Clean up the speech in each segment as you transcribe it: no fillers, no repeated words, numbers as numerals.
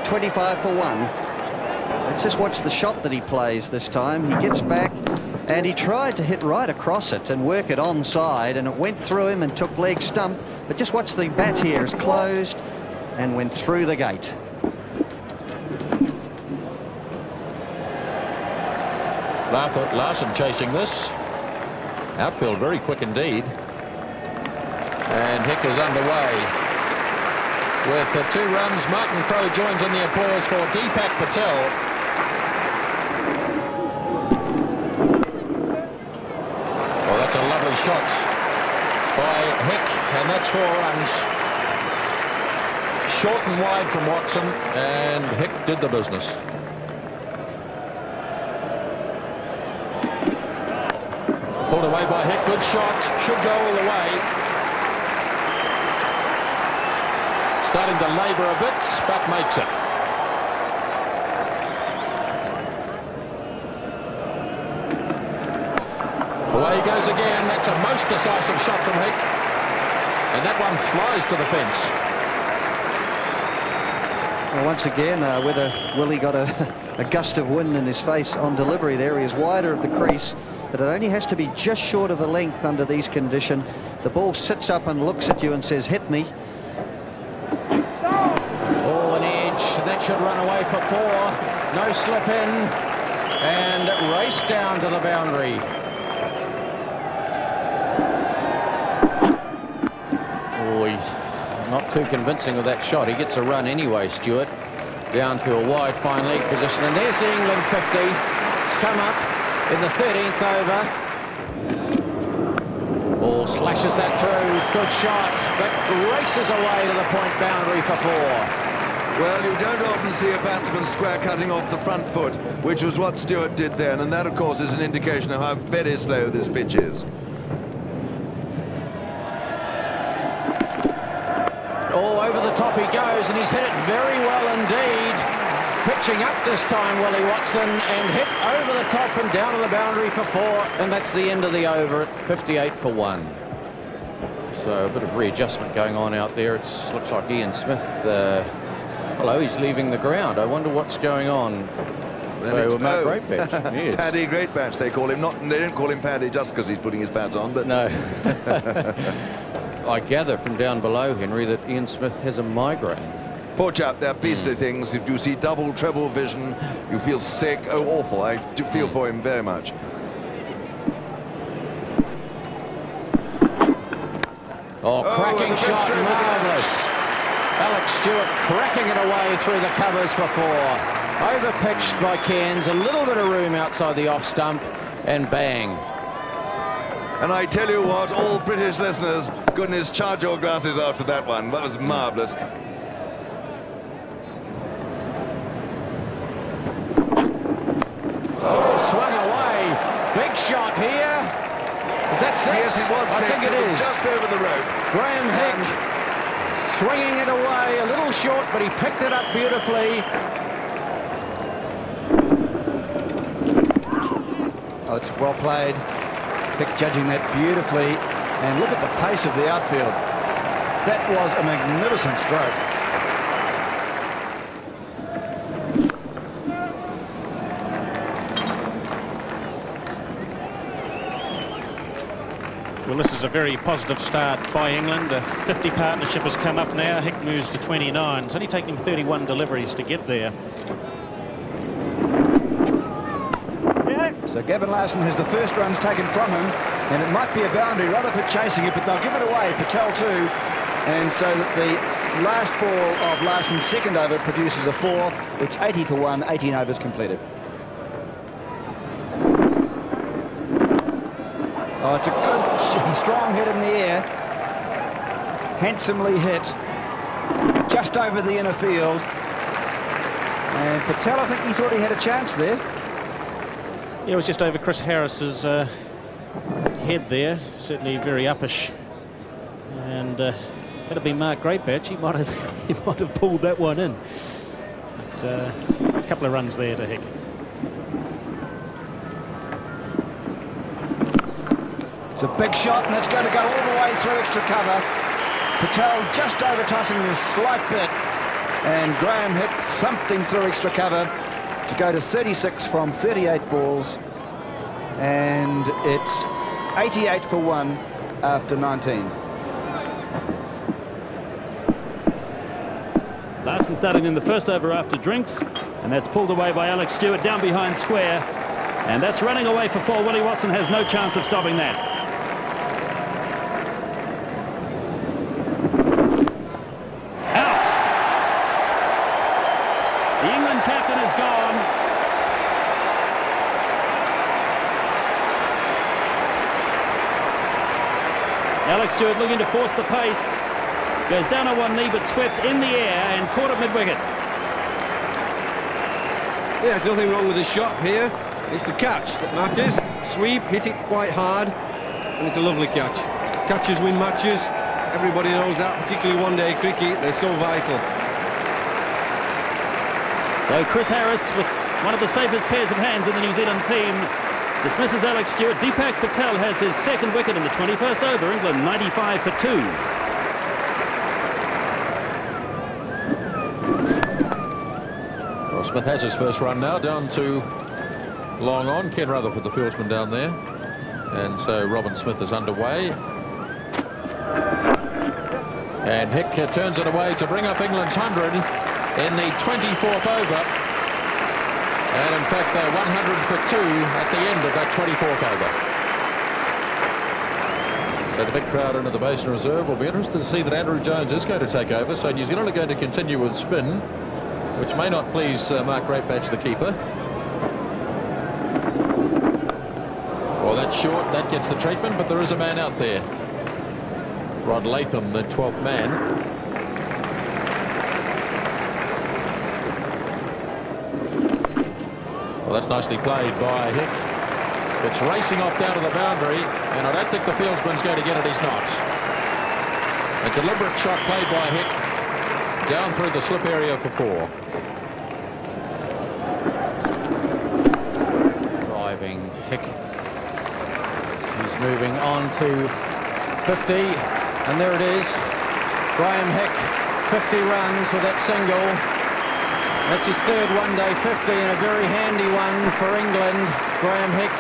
25 for 1. Let's just watch the shot that he plays this time. He gets back and he tried to hit right across it and work it onside, and it went through him and took leg stump. But just watch the bat here. It's closed and went through the gate. Larson chasing this. Outfield very quick indeed. And Hick is underway. With the 2 runs, Martin Crowe joins in the applause for Deepak Patel. Well, that's a lovely shot by Hick, and that's 4 runs. Short and wide from Watson, and Hick did the business. Pulled away by Hick. Good shot. Should go all the way. Starting to labour a bit, but makes it. Away he goes again. That's a most decisive shot from Hick. And that one flies to the fence. Well, once again, whether Willie got a gust of wind in his face on delivery there. He is wider of the crease, but it only has to be just short of a length under these conditions. The ball sits up and looks at you and says, hit me. Oh, an edge. That should run away for 4. No slip in. And race down to the boundary. Oh, he's not too convincing with that shot. He gets a run anyway, Stewart. Down to a wide fine leg position. And there's the England 50. It's come up in the 13th over. Ball slashes that through. Good shot, but races away to the point boundary for 4. Well, you don't often see a batsman square cutting off the front foot, which was what Stewart did then, and that, of course, is an indication of how very slow this pitch is. Oh, over the top he goes, and he's hit it very well indeed. Pitching up this time, Willie Watson, and hit over the top and down to the boundary for 4, and that's the end of the over at 58 for 1. So a bit of readjustment going on out there. It looks like Ian Smith, hello, he's leaving the ground. I wonder what's going on. So Mark Greatbatch. Yes. Paddy Greatbatch, they call him. They don't call him Paddy just because he's putting his pads on, but no. I gather from down below, Henry, that Ian Smith has a migraine. Poor chap, they're beastly things. If you see double, treble vision, you feel sick. Oh, awful. I do feel for him very much. Oh, cracking shot, marvellous. Alex Stewart cracking it away through the covers for 4. Over-pitched by Cairns, a little bit of room outside the off stump, and bang. And I tell you what, all British listeners, goodness, charge your glasses out to that one. That was marvellous. Oh, swung away. Big shot here. Is that 6? Yes, it was 6. I think it is. Just over the rope. Graham Hick swinging it away, a little short, but he picked it up beautifully. Oh, it's well played. Hick judging that beautifully. And look at the pace of the outfield. That was a magnificent stroke. Well, this is a very positive start by England. A 50 partnership has come up now. Hick moves to 29. It's only taken him 31 deliveries to get there. So Gavin Larson has the first runs taken from him, and it might be a boundary. Rutherford chasing it, but they'll give it away. Patel too. And so that the last ball of Larson's second over produces a 4. It's 80 for 1, 18 overs completed. Oh, it's a good, strong hit in the air. Handsomely hit. Just over the inner field. And Patel, I think he thought he had a chance there. Yeah, it was just over Chris Harris's head there. Certainly very uppish. And had it been Mark Greatbatch, he might have pulled that one in. But, a couple of runs there to Hick. It's a big shot, and it's going to go all the way through extra cover. Patel just over tossing a slight bit, and Graham Hick thumped him through extra cover to go to 36 from 38 balls, and it's 88 for 1 after 19. Larson starting in the first over after drinks, and that's pulled away by Alex Stewart down behind square, and that's running away for 4. Willie Watson has no chance of stopping that. Out. The England captain is gone. Alex Stewart looking to force the pace. Goes down on one knee but swept in the air and caught at mid-wicket. Yeah, there's nothing wrong with the shot here. It's the catch that matters. Sweep, hit it quite hard, and it's a lovely catch. Catches win matches. Everybody knows that, particularly one-day cricket. They're so vital. So Chris Harris, with one of the safest pairs of hands in the New Zealand team, dismisses Alex Stewart. Deepak Patel has his second wicket in the 21st over. England 95 for 2. Well, Smith has his first run now, down to long on. Ken Rutherford, the fieldsman down there. And so Robin Smith is underway. And Hick turns it away to bring up England's 100 in the 24th over. And in fact, they're 100 for 2 at the end of that 24th over. So the big crowd into the Basin Reserve will be interested to see that Andrew Jones is going to take over. So New Zealand are going to continue with spin, which may not please Mark Greatbatch, the keeper. Well, that's short. That gets the treatment, but there is a man out there. Rod Latham, the 12th man. Well, that's nicely played by Hick. It's racing off down to the boundary, and I don't think the fieldsman's going to get it. He's not. A deliberate shot played by Hick down through the slip area for 4. Driving Hick. He's moving on to 50, and there it is. Graham Hick, 50 runs with that single. That's his third one-day 50 and a very handy one for England. Graham Hick,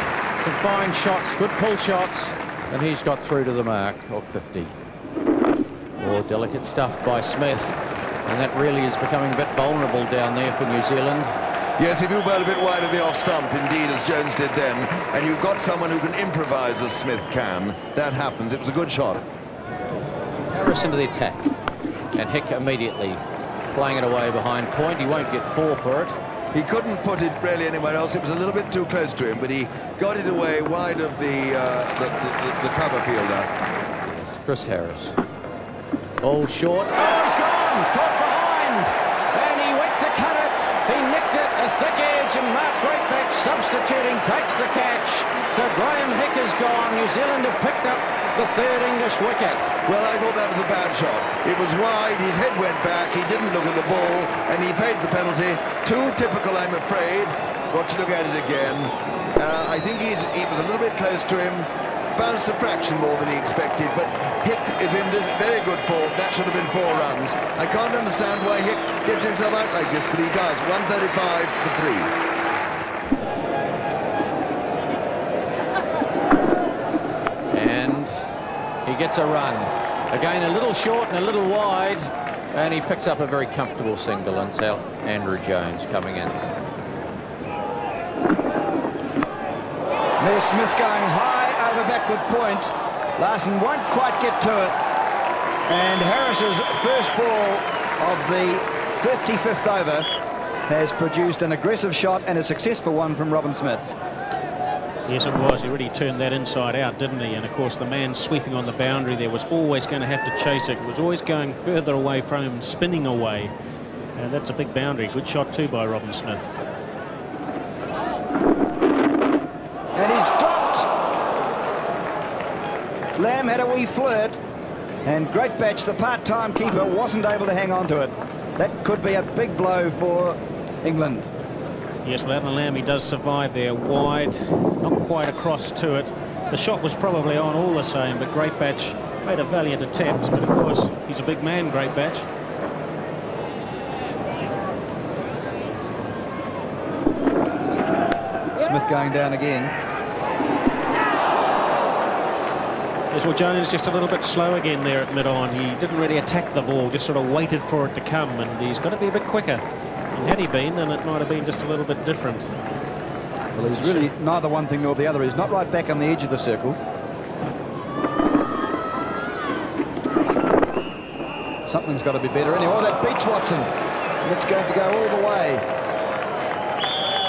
some fine shots, good pull shots, and he's got through to the mark of 50. More delicate stuff by Smith, and that really is becoming a bit vulnerable down there for New Zealand. Yes, if you bowl a bit wide of the off stump, indeed, as Jones did then, and you've got someone who can improvise as Smith can, that happens. It was a good shot. Harris into the attack, and Hick immediately playing it away behind point. He won't get 4 for it. He couldn't put it really anywhere else. It was a little bit too close to him, but he got it away wide of the cover fielder. It's Chris Harris. All short. Oh, he's gone! Caught behind! And he went to cut it. He nicked it, a thick edge, and Mark Greatbatch substituting takes the catch. So Graham Hick is gone. New Zealand have picked up the third English wicket. Well, I thought that was a bad shot. It was wide, his head went back, he didn't look at the ball, and he paid the penalty. Too typical, I'm afraid. Got to look at it again. I think he was a little bit close to him. Bounced a fraction more than he expected, but Hick is in this very good form. That should have been 4 runs. I can't understand why Hick gets himself out like this, but he does. 135 for 3. And he gets a run. Again, a little short and a little wide, and he picks up a very comfortable single, and so Andrew Jones coming in. There's Smith going high over backward point. Larson won't quite get to it. And Harris's first ball of the 35th over has produced an aggressive shot and a successful one from Robin Smith. Yes, it was. He really turned that inside out, didn't he? And, of course, the man sweeping on the boundary there was always going to have to chase it. It was always going further away from him, spinning away. And that's a big boundary. Good shot, too, by Robin Smith. And he's dropped. Lamb had a wee flirt, and Greatbatch, the part-time keeper, wasn't able to hang on to it. That could be a big blow for England. Yes, well, Alan Lamb, he does survive there, wide, not quite across to it. The shot was probably on all the same, but Greatbatch made a valiant attempt, but of course, he's a big man, Greatbatch. Smith going down again. Yes, well, Jones just a little bit slow again there at mid-on. He didn't really attack the ball, just sort of waited for it to come, and he's got to be a bit quicker. And had he been, then it might have been just a little bit different. Well, he's really neither one thing nor the other. He's not right back on the edge of the circle. Something's got to be better anyway. Oh, that beats Watson. And it's going to go all the way.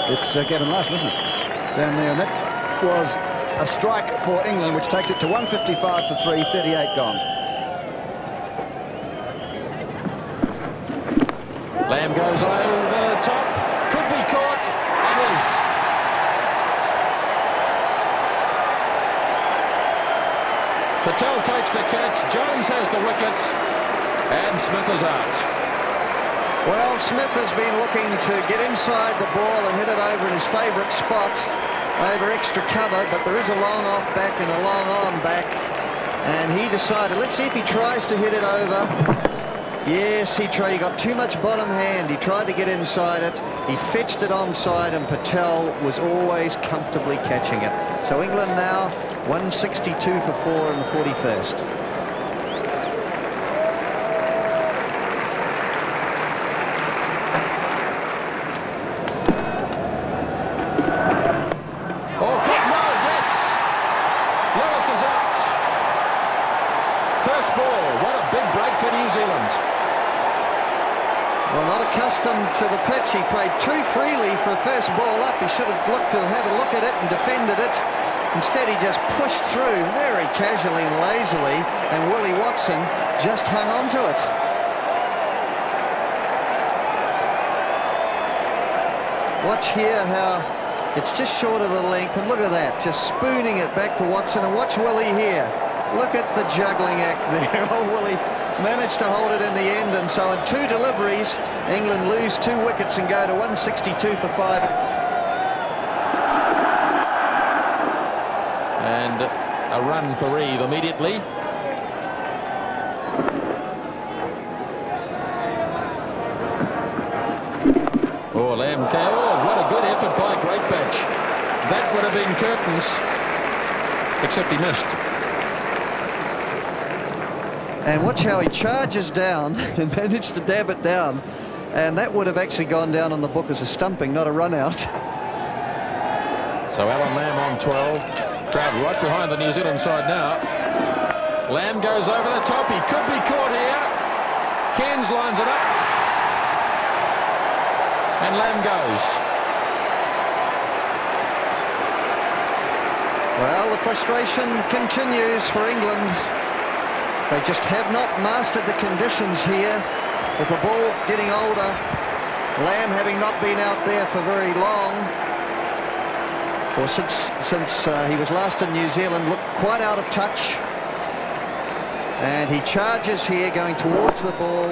It's Gavin Larson, isn't it? Down there, and that was a strike for England, which takes it to 155 for 3, 38 gone. Lamb goes over the top. Could be caught. It is. Patel takes the catch. Jones has the wicket. And Smith is out. Well, Smith has been looking to get inside the ball and hit it over in his favourite spot, over extra cover, but there is a long off back and a long on back, and he decided, let's see if he tries to hit it over. Yes, he tried. He got too much bottom hand. He tried to get inside it. He fetched it onside, and Patel was always comfortably catching it. So England now 162 for 4 in the 41st. Accustomed to the pitch, he played too freely for a first ball up. He should have looked to had a look at it and defended it. Instead, he just pushed through very casually and lazily, and Willie Watson just hung on to it. Watch here how it's just short of a length, and look at that, just spooning it back to Watson, and watch Willie here. Look at the juggling act there. Oh, Willie managed to hold it in the end, and so in 2 deliveries, England lose 2 wickets and go to 162 for 5. And a run for Reeve immediately. Oh, Lamb, oh, what a good effort by Greatbatch. That would have been curtains, except he missed. And watch how he charges down and managed to dab it down. And that would have actually gone down on the book as a stumping, not a run out. So Alan Lamb on 12. Crowd right behind the New Zealand side now. Lamb goes over the top. He could be caught here. Cairns lines it up. And Lamb goes. Well, the frustration continues for England. They just have not mastered the conditions here with the ball getting older. Lamb having not been out there for very long, or since he was last in New Zealand, looked quite out of touch. And he charges here going towards the ball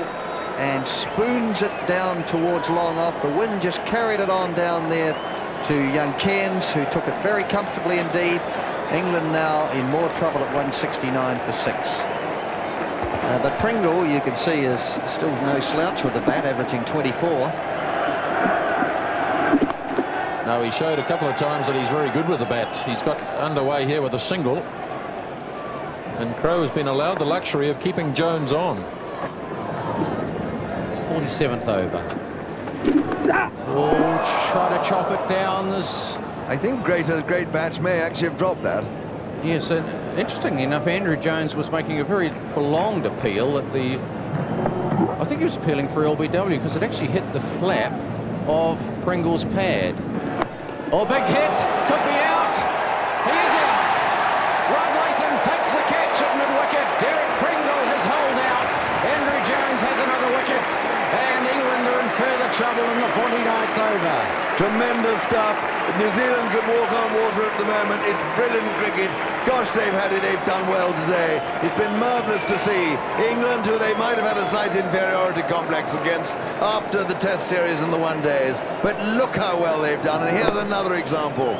and spoons it down towards long off. The wind just carried it on down there to young Cairns, who took it very comfortably indeed. England now in more trouble at 169 for 6. But Pringle, you can see, is still no slouch with the bat, averaging 24. No, he showed a couple of times that he's very good with the bat. He's got underway here with a single. And Crowe has been allowed the luxury of keeping Jones on. 47th over. Oh, try to chop it down. I think Greatbatch may actually have dropped that. Yes, and interestingly enough, Andrew Jones was making a very prolonged appeal at the... I think he was appealing for LBW because it actually hit the flap of Pringle's pad. Oh, big hit. Could be out. He is out. Rod Latham takes the catch at mid-wicket. Derek Pringle has holed out. Andrew Jones has another wicket. And England are in further trouble in the 49th over. Tremendous stuff. New Zealand could walk on water at the moment. It's brilliant cricket. Gosh, they've had it. They've done well today. It's been marvellous to see. England, who they might have had a slight inferiority complex against after the Test series and the one-days. But look how well they've done. And here's another example.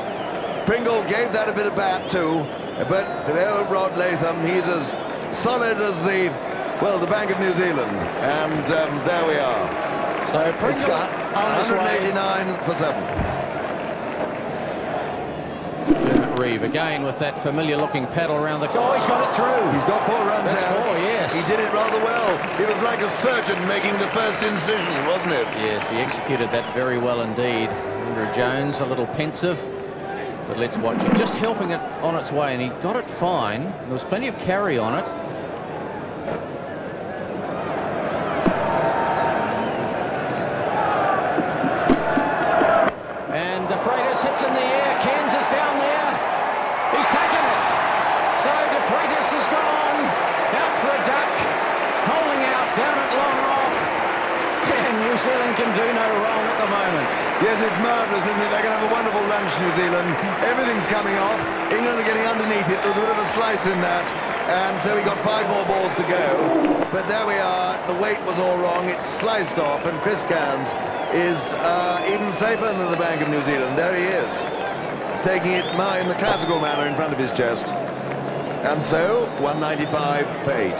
Pringle gave that a bit of bat too. But the old Rod Latham, he's as solid as the Bank of New Zealand. And there we are. So Pringle on his way. 189 for 7. Reeve again with that familiar-looking paddle around the... Oh, he's got it through. He's got 4 runs That's out. 4, yes. He did it rather well. It was like a surgeon making the first incision, wasn't it? Yes, he executed that very well indeed. Andrew Jones, a little pensive, but let's watch it. Just helping it on its way, and he got it fine. There was plenty of carry on it. And De Freitas hits in the air. Cairns is down there. He's taken it. So De Freitas is gone. Out for a duck. Holding out down at long off. And New Zealand can do no wrong at the moment. Yes, it's marvellous, isn't it? They're going to have a wonderful lunch, New Zealand. Everything's coming off. England are getting underneath it. There was a bit of a slice in that. And so we got 5 more balls to go. But there we are. The weight was all wrong. It's sliced off. And Chris Cairns is even safer than the Bank of New Zealand. There he is, taking it in the classical manner in front of his chest. And so, 195 for 8.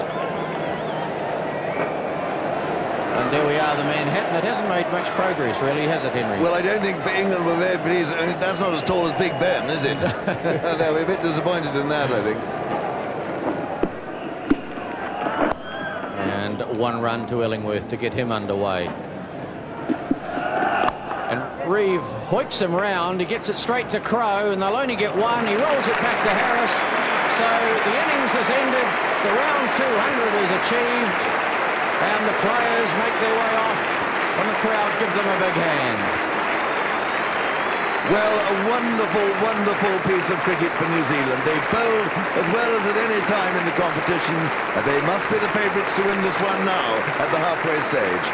And there we are, the Manhattan. It hasn't made much progress, really, has it, Henry? Well, I don't think for England we're very pleased. I mean, that's not as tall as Big Ben, is it? No, we're a bit disappointed in that, I think. And 1 run to Illingworth to get him underway. And Reeve hoiks him round. He gets it straight to Crowe, and they'll only get 1. He rolls it back to Harris. So the innings has ended. The round 200 is achieved. And the players make their way off, and the crowd give them a big hand. Well, a wonderful, wonderful piece of cricket for New Zealand. They bowled as well as at any time in the competition, and they must be the favourites to win this one now at the halfway stage.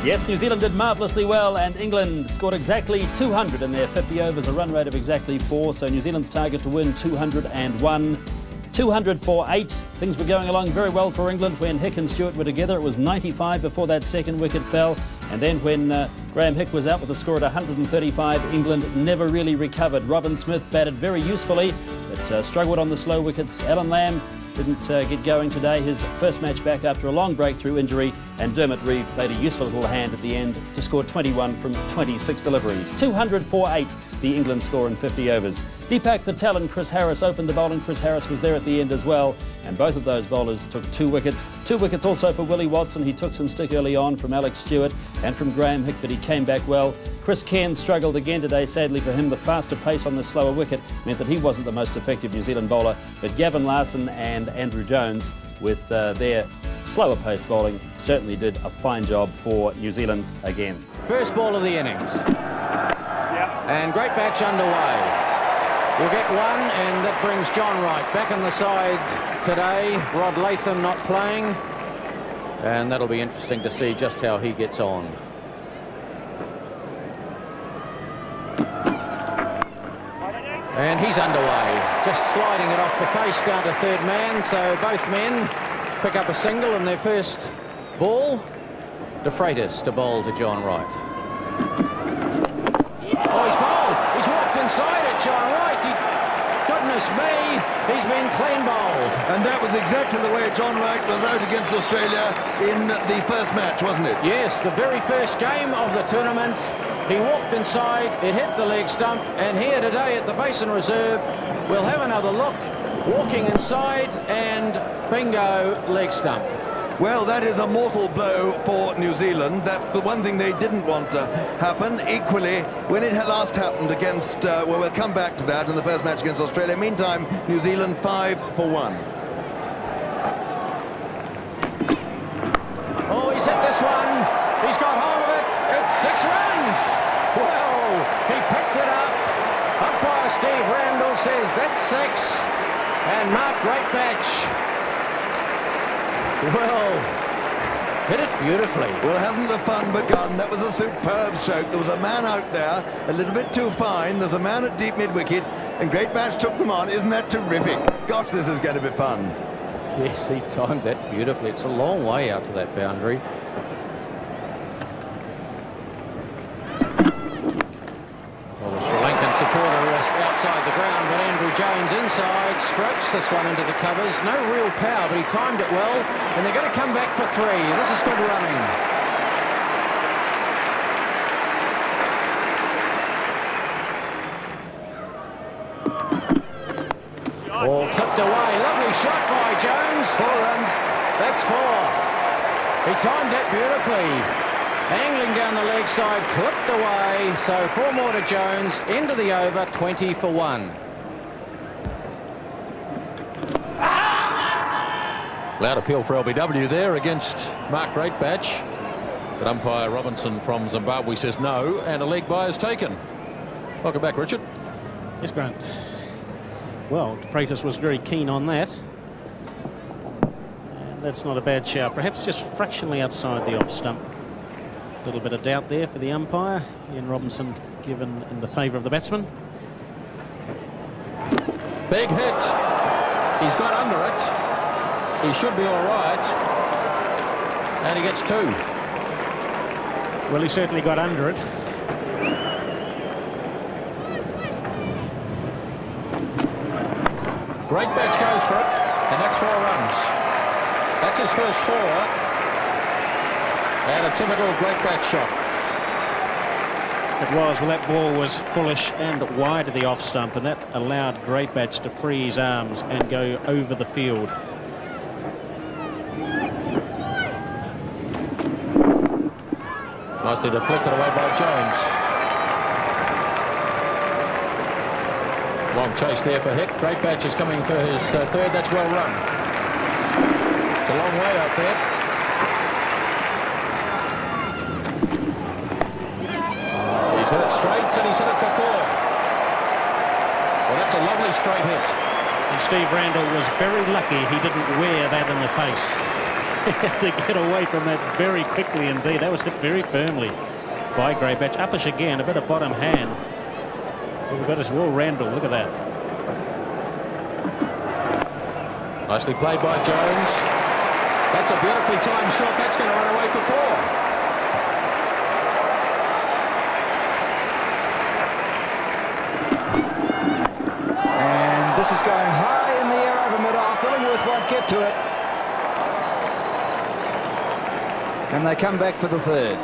Yes, New Zealand did marvellously well, and England scored exactly 200 in their 50 overs, a run rate of exactly 4. So New Zealand's target to win 201. 200 for 8. Things were going along very well for England when Hick and Stewart were together. It was 95 before that second wicket fell. And then when Graham Hick was out with a score at 135, England never really recovered. Robin Smith batted very usefully, but struggled on the slow wickets. Alan Lamb didn't get going today, his first match back after a long breakthrough injury, and Dermot Reeve played a useful little hand at the end to score 21 from 26 deliveries. 200 for 8, the England score in 50 overs. Deepak Patel and Chris Harris opened the bowling. Chris Harris was there at the end as well, and both of those bowlers took 2 wickets. 2 wickets also for Willie Watson. He took some stick early on from Alex Stewart and from Graham Hick, but he came back well. Chris Cairns struggled again today, sadly for him. The faster pace on the slower wicket meant that he wasn't the most effective New Zealand bowler, but Gavin Larson and Andrew Jones, with their slower paced bowling, certainly did a fine job for New Zealand again. First ball of the innings. And great batch underway. We'll get 1, and that brings John Wright back on the side today. Rod Latham not playing, and that'll be interesting to see just how he gets on. And he's underway, just sliding it off the face down to third man, so both men pick up a single in their first ball. De Freitas to bowl to John Wright. Oh, he's bowled. He's walked inside it, John Wright. Goodness me, he's been clean bowled. And that was exactly the way John Wright was out against Australia in the first match, wasn't it? Yes, the very first game of the tournament. He walked inside, it hit the leg stump, and here today at the Basin Reserve, we'll have another look. Walking inside, and bingo, leg stump. Well, that is a mortal blow for New Zealand. That's the one thing they didn't want to happen. Equally, when it had last happened against, well, we'll come back to that in the first match against Australia. Meantime, New Zealand 5 for 1. Oh, he's hit this one. He's got hold of it. It's 6 runs. Well, he picked it up. Umpire Steve Randall says that's 6. And Mark Greatbatch, well, hit it beautifully. Well, hasn't the fun begun? That was a superb stroke. There was a man out there, a little bit too fine. There's a man at deep mid-wicket, and Greatbatch took them on. Isn't that terrific? Gosh, this is going to be fun. Yes, he timed that beautifully. It's a long way out to that boundary. Well, the Sri Lankan supporter is outside the ground, but Andrew Jones inside, strokes this one into the covers. No real power, but he timed it well, and they're going to come back for 3. This is good running. Ball clipped away. Lovely shot by Jones. 4 runs. That's 4. He timed that beautifully. Angling down the leg side, clipped away. So 4 more to Jones. Into the over, 20 for 1. Loud appeal for LBW there against Mark Greatbatch. But umpire Robinson from Zimbabwe says no, and a leg bye is taken. Welcome back, Richard. Yes, Grant. Well, Freitas was very keen on that. And that's not a bad shout. Perhaps just fractionally outside the off stump. A little bit of doubt there for the umpire. Ian Robinson given in the favour of the batsman. Big hit. He's got under it. He should be all right. And he gets 2. Well, he certainly got under it. Greatbatch goes for it, and that's 4 runs. That's his first 4. And a typical Greatbatch shot. It was. Well, that ball was fullish and wide of the off stump, and that allowed Greatbatch to free his arms and go over the field. Nicely deflected away by Jones. Long chase there for Hick. Greatbatch is coming for his 3rd. That's well run. It's a long way out there. He's hit it straight, and he's hit it for 4. Well, that's a lovely straight hit. And Steve Randall was very lucky he didn't wear that in the face. He had to get away from that very quickly indeed. That was hit very firmly by Greatbatch. Uppish again, a bit of bottom hand. We've got us Will Randall. Look at that. Nicely played by Jones. That's a beautifully timed shot. That's going to run away for 4. And this is going high in the air over mid-off. Illingworth won't get to it. And they come back for the 3rd.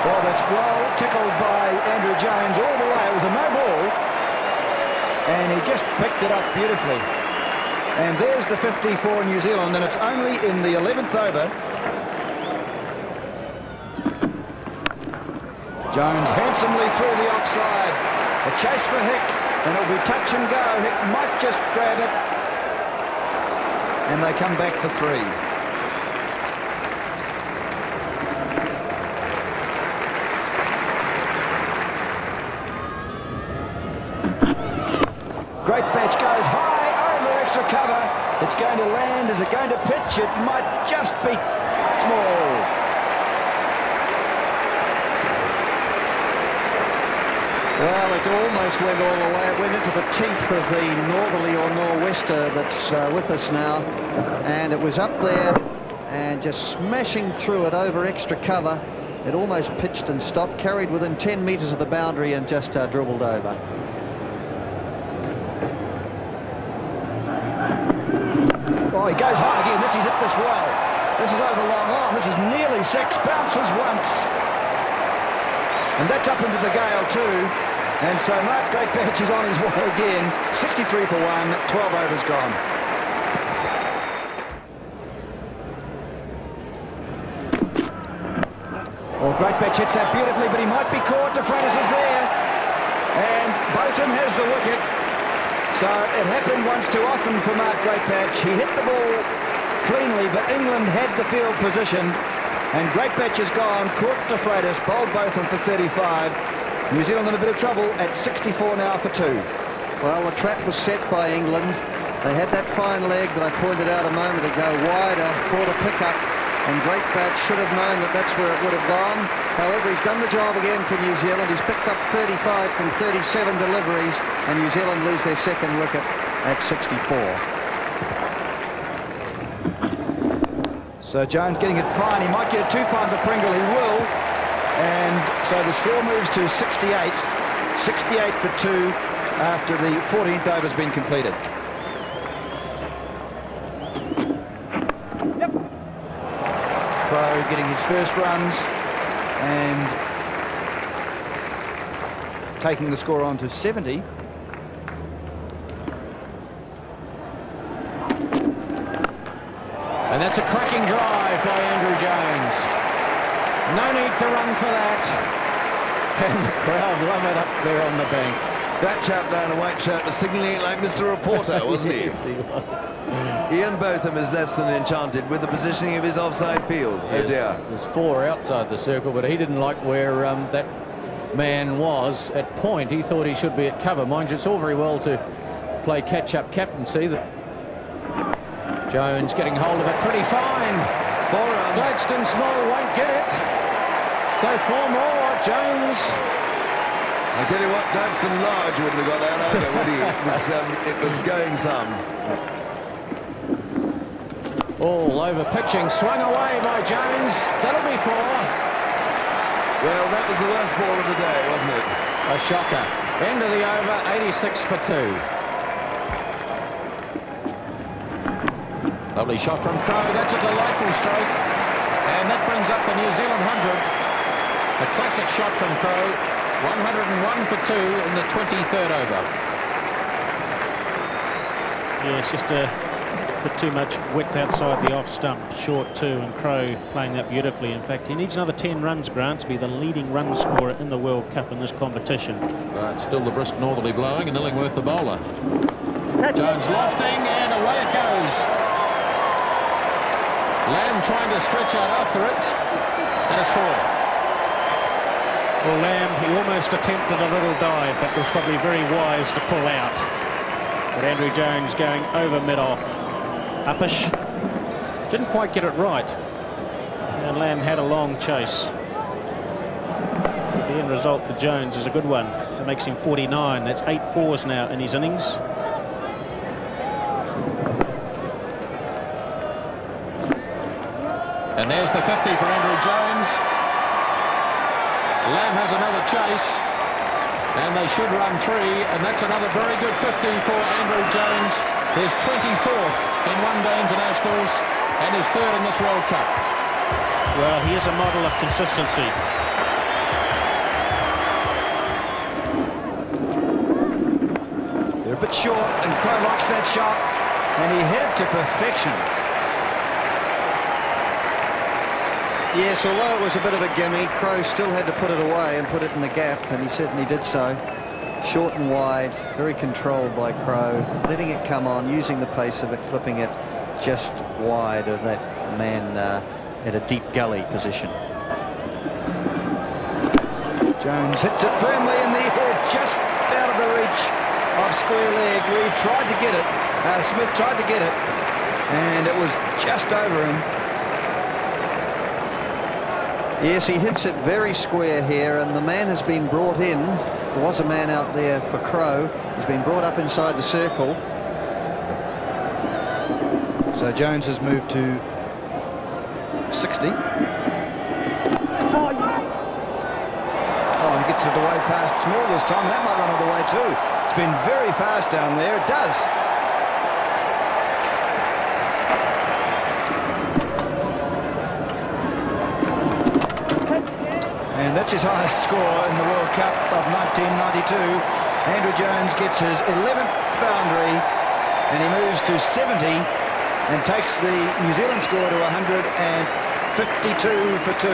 Well, that's well tickled by Andrew Jones all the way. It was a no ball. And he just picked it up beautifully. And there's the 50 for New Zealand, and it's only in the 11th over. Jones handsomely through the offside. A chase for Hick, and it'll be touch and go. Hick might just grab it. And they come back for 3. Greatbatch goes high over extra cover. It's going to land. Is it going to pitch? It might just be small. Well, it almost went all the way. It went into the teeth of the northerly or nor'wester that's with us now. And it was up there and just smashing through it over extra cover. It almost pitched and stopped, carried within 10 metres of the boundary and just dribbled over. Oh, he goes high again. He's hit this well. This is over long on. This is nearly 6. Bounces once. And that's up into the gale too. And so Mark Greatbatch is on his way again. 63 for 1, 12 overs gone. Well, Greatbatch hits that beautifully, but he might be caught. DeFreitas is there. And Botham has the wicket. So it happened once too often for Mark Greatbatch. He hit the ball cleanly, but England had the field position. And Greatbatch is gone, caught DeFreitas, bowled Botham for 35. New Zealand in a bit of trouble at 64 now for 2. Well, the trap was set by England. They had that fine leg that I pointed out a moment ago, wider for the pickup, and Greatbatch should have known that that's where it would have gone. However, he's done the job again for New Zealand. He's picked up 35 from 37 deliveries, and New Zealand lose their 2nd wicket at 64. So Jones getting it fine. He might get it too fine for Pringle. He will. And so the score moves to 68. 68 for 2 after the 14th over has been completed. his first runs and taking the score on to 70. And that's a cracking drive by Andrew Jones. No need to run for that. And the crowd love it up there on the bank. That chap down in a white shirt was signalling like Mr. Reporter, wasn't he? Yes, he was. Ian Botham is less than enchanted with the positioning of his offside field. Yes, Oh dear. There's 4 outside the circle, but he didn't like where that man was at point. He thought he should be at cover. Mind you, it's all very well to play catch-up captaincy. Jones getting hold of it pretty fine. 4 runs. Gladstone Small won't get it. So 4 more. Jones. I tell you what, Gladstone Large wouldn't have got that either, would he? It was going some. All over pitching, swung away by Jones. That'll be 4. Well, that was the worst ball of the day, wasn't it? A shocker. End of the over, 86 for 2. Lovely shot from Crowe. That's a delightful stroke. And that brings up the New Zealand 100. A classic shot from Crowe. 101 for 2 in the 23rd over. Yeah, it's just a bit too much width outside the off stump. Short 2, and Crowe playing that beautifully. In fact, he needs another 10 runs, Grant, to be the leading run scorer in the World Cup in this competition. It's still the brisk northerly blowing, and Illingworth the bowler. Jones lofting, and away it goes. Lamb trying to stretch out after it, and it's 4. Well, Lamb, he almost attempted a little dive, but was probably very wise to pull out. But Andrew Jones going over mid-off. Uppish. Didn't quite get it right. And Lamb had a long chase. The end result for Jones is a good one. It makes him 49. That's 8 fours now in his innings. And there's the 50 for Andrew Jones. Lamb has another chase, and they should run 3, and that's another very good 50 for Andrew Jones. His 24th in one-day internationals and his 3rd in this World Cup. Well, he is a model of consistency. They're a bit short, and Crowe likes that shot, and he hit it to perfection. Yes, although it was a bit of a gimme, Crowe still had to put it away and put it in the gap, and he certainly did so. Short and wide, very controlled by Crowe, letting it come on, using the pace of it, clipping it just wide of that man at a deep gully position. Jones hits it firmly in the air, just out of the reach of square leg. Reeve tried to get it. Smith tried to get it, and it was just over him. Yes, he hits it very square here, and the man has been brought in. There was a man out there for Crowe. He's been brought up inside the circle. So Jones has moved to 60. Oh, he gets it away past Small this time. That might run all the way too. It's been very fast down there. It does. And that's his highest score in the World Cup of 1992. Andrew Jones gets his 11th boundary, and he moves to 70 and takes the New Zealand score to 152 for 2.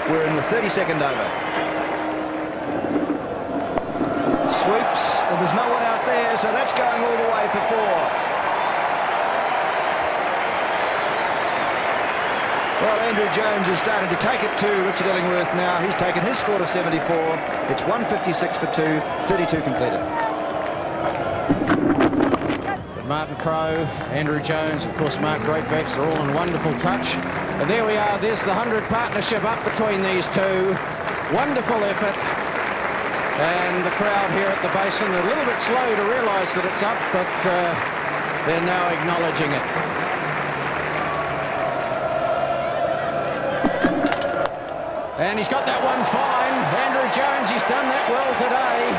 We're in the 32nd over. Sweeps, and there's no one out there, so that's going all the way for 4. Well, Andrew Jones is starting to take it to Richard Illingworth now. He's taken his score to 74. It's 156 for 2, 32 completed. Martin Crowe, Andrew Jones, of course, Mark Greatbacks are all in wonderful touch. And there we are. There's the 100 partnership up between these two. Wonderful effort. And the crowd here at the basin are a little bit slow to realise that it's up, but they're now acknowledging it. And he's got that one fine. Andrew Jones, he's done that well today.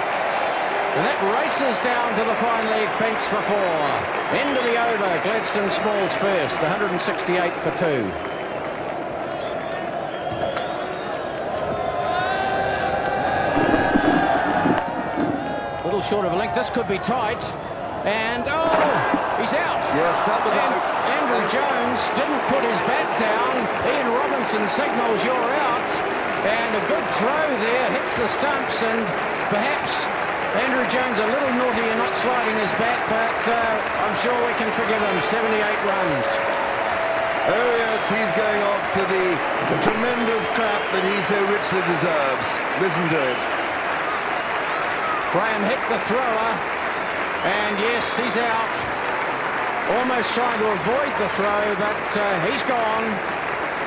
And that races down to the fine leg fence for 4. End of the over. Gladstone Smalls first, 168 for 2. short of a length. This could be tight. And, oh, he's out. Yes, that was and out. Andrew Jones didn't put his bat down. Ian Robinson signals you're out. And a good throw there, hits the stumps, and perhaps Andrew Jones a little naughty in not sliding his bat, but I'm sure we can forgive him. 78 runs. Oh, yes, he's going off to the tremendous clap that he so richly deserves. Listen to it. Graham hit the thrower, and yes, he's out. Almost trying to avoid the throw, but he's gone.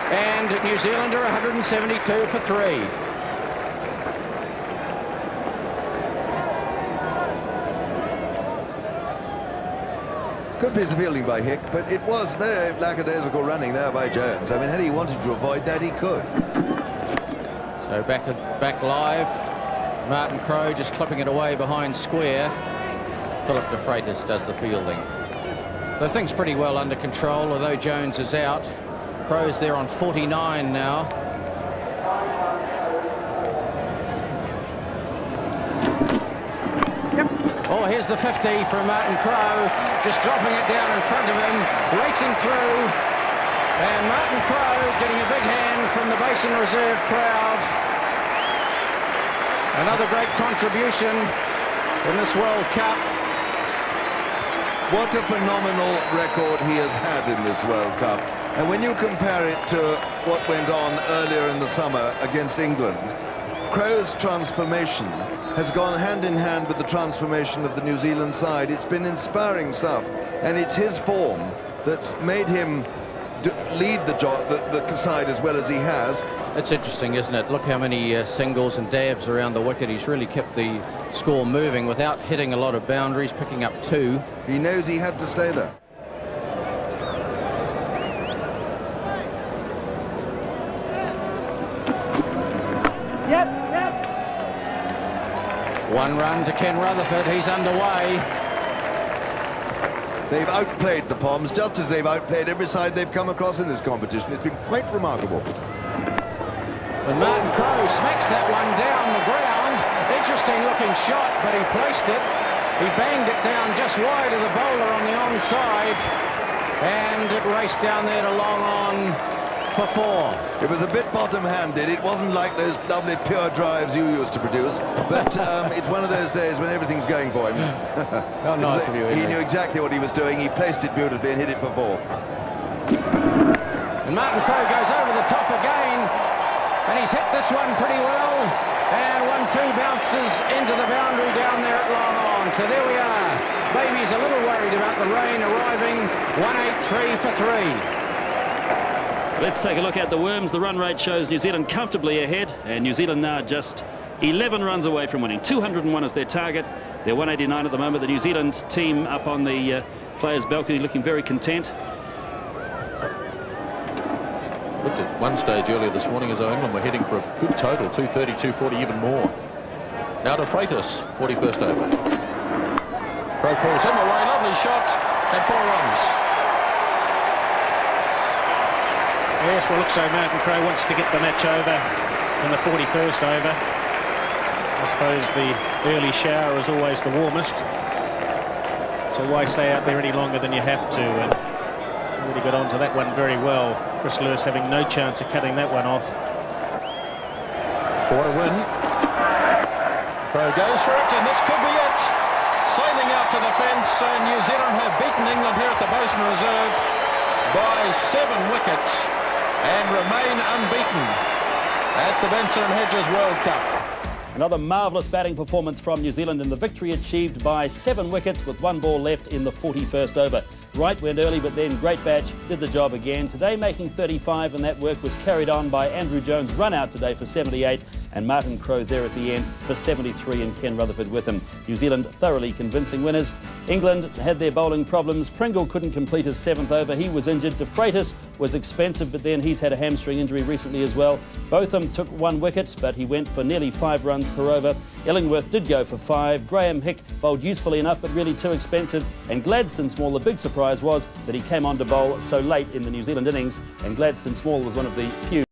And New Zealand are 172 for 3. Good piece of fielding by Hick, but it was very lackadaisical running there by Jones. I mean, had he wanted to avoid that, he could. So back live. Martin Crowe just clipping it away behind square. Philip de Freitas does the fielding. So things pretty well under control, although Jones is out. Crowe's there on 49 now. Oh, here's the 50 from Martin Crowe, just dropping it down in front of him, racing through, and Martin Crowe getting a big hand from the Basin Reserve crowd. Another great contribution in this World Cup. What a phenomenal record he has had in this World Cup. And when you compare it to what went on earlier in the summer against England, Crowe's transformation has gone hand in hand with the transformation of the New Zealand side. It's been inspiring stuff, and it's his form that's made him lead the side as well as he has. It's interesting, isn't it? Look how many singles and dabs around the wicket. He's really kept the score moving without hitting a lot of boundaries, picking up 2. He knows he had to stay there. One run to Ken Rutherford. He's underway. They've outplayed the Poms, just as they've outplayed every side they've come across in this competition. It's been quite remarkable. And Martin Crowe smacks that one down the ground. Interesting looking shot, but he placed it. He banged it down just wide of the bowler on the onside. And it raced down there to long on for 4. It was a bit bottom-handed. It wasn't like those lovely pure drives you used to produce, but it's one of those days when everything's going for him. How nice of you, he knew exactly what he was doing. He placed it beautifully and hit it for 4. And Martin Crowe goes over the top again, and he's hit this one pretty well. And 1-2 bounces into the boundary down there at long on. So there we are. Baby's a little worried about the rain arriving. 183 for 3. Let's take a look at the Worms. The run rate shows New Zealand comfortably ahead, and New Zealand now just 11 runs away from winning. 201 is their target. They're 189 at the moment. The New Zealand team up on the players' balcony looking very content. Looked at one stage earlier this morning as though England were heading for a good total, 230, 240, even more. Now to Freitas, 41st over. Crowe pulls him away, lovely shot, and 4 runs. Yes, well, looks so Martin Crowe wants to get the match over in the 41st over. I suppose the early shower is always the warmest, so why stay out there any longer than you have to? And really got onto that one very well. Chris Lewis having no chance of cutting that one off. 4 to win. Crowe goes for it, and this could be it. Sailing out to the fence, and New Zealand have beaten England here at the Basin Reserve by 7 wickets. And remain unbeaten at the Benson & Hedges World Cup. Another marvellous batting performance from New Zealand in the victory achieved by 7 wickets with 1 ball left in the 41st over. Wright went early, but then Great Batch did the job again. Today making 35, and that work was carried on by Andrew Jones' run out today for 78, and Martin Crowe there at the end for 73, and Ken Rutherford with him. New Zealand thoroughly convincing winners. England had their bowling problems. Pringle couldn't complete his 7th over. He was injured. De Freitas was expensive, but then he's had a hamstring injury recently as well. Botham took 1 wicket, but he went for nearly 5 runs per over. Illingworth did go for 5. Graham Hick bowled usefully enough, but really too expensive. And Gladstone Small, the big surprise was that he came on to bowl so late in the New Zealand innings, and Gladstone Small was one of the few